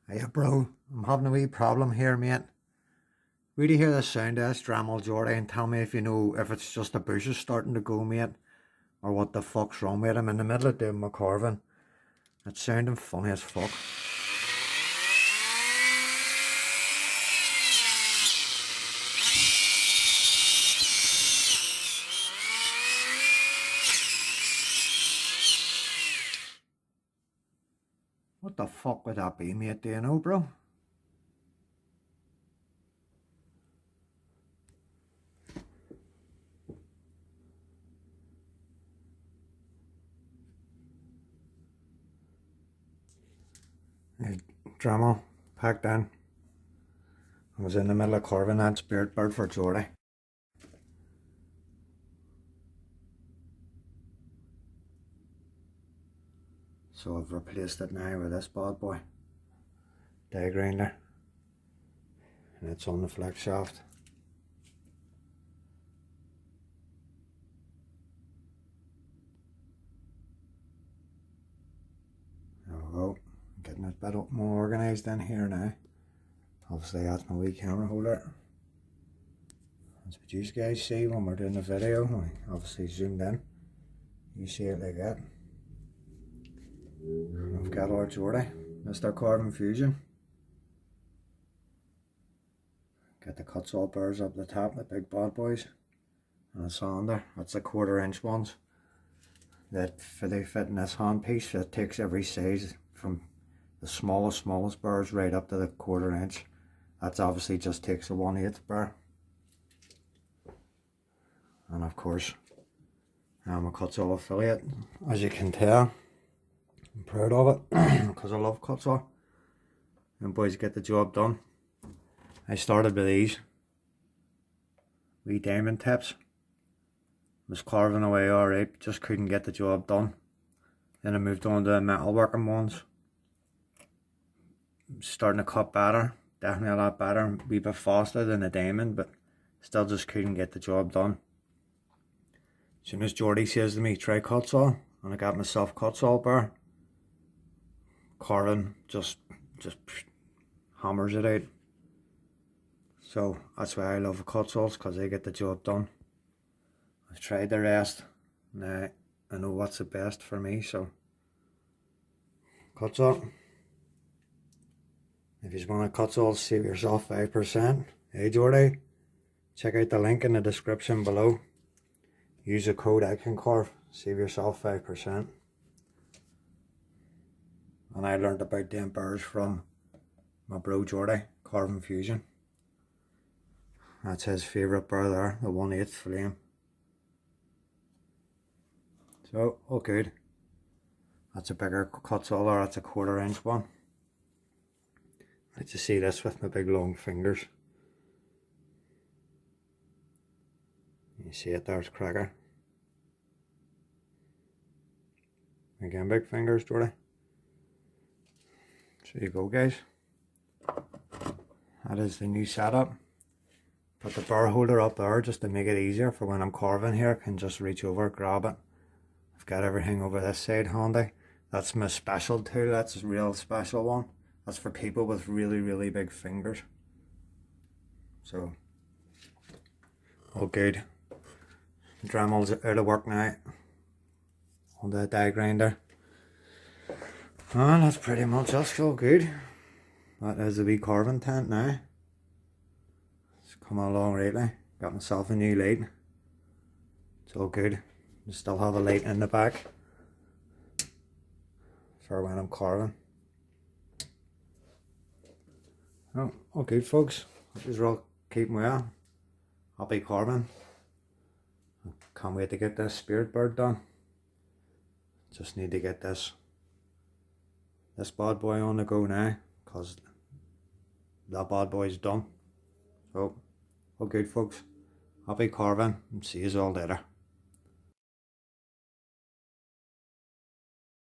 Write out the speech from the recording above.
Hey bro, I'm having a wee problem here, mate. Really hear the sound of this Dremel Jordy and tell me if you know if it's just the bushes starting to go, mate, or what the fuck's wrong with it. I'm in the middle of doing my carving. It's sounding funny as fuck. What the fuck would that be, mate? Do you know, bro? Hey, Dremel, packed in. I was in the middle of carving that spirit bird for Jordy. So I've replaced it now with this bad boy. Die grinder. And it's on the flex shaft. There we go. Getting it a bit more organised in here now. Obviously that's my wee camera holder. That's what you guys see when we're doing the video. I obviously zoomed in. You see it like that. I've got our Jordy, Mr. Carbon Fusion. Got the Kutzall burrs up the top, the big bad boys. And a sander, that's the 1/4 inch ones. That they fit in this handpiece. That takes every size from the smallest burrs right up to the 1/4 inch. That's obviously just takes a 1/8 burr. And of course, I'm a Kutzall affiliate, as you can tell. I'm proud of it because I love Kutzall. And boys get the job done. I started with these wee diamond tips. Was carving away alright, just couldn't get the job done. Then I moved on to the metalworking ones. Starting to cut better, definitely a lot better, a wee bit faster than a diamond, but still just couldn't get the job done. As soon as Jordy says to me, try Kutzall, and I got myself Kutzall burr. Carving just hammers it out. So that's why I love Kutzalls, because they get the job done. I've tried the rest. Now I know what's the best for me, so Kutzall. If you want a Kutzall, save yourself 5%. Hey Jordy, check out the link in the description below. Use the code ICANCARVE, save yourself 5%. And I learned about them burrs from my bro Jordy, Carbon Fusion. That's his favourite burr there, the 1/8 flame. So, all good. That's a bigger Kutzall, or that's a 1/4 inch one. I like to see this with my big long fingers. You see it there, it's cracker. Again, big fingers, Jordy. So you go, guys. That is the new setup. Put the burr holder up there just to make it easier for when I'm carving here. I can just reach over, grab it. I've got everything over this side handy. That's my special tool, that's a real special one. That's for people with really big fingers. So, all good. Dremel's out of work now on the die grinder. And that's pretty much us, all good. That is the wee carving tent now. It's coming along rightly. Got myself a new light. It's all good. I still have a light in the back for when I'm carving. Oh, all good folks. Hope you're all keeping well. Happy carving. Can't wait to get this spirit bird done. Just need to get this bad boy on the go now, because that bad boy's done. So, all good folks. Happy carving, and see you all later.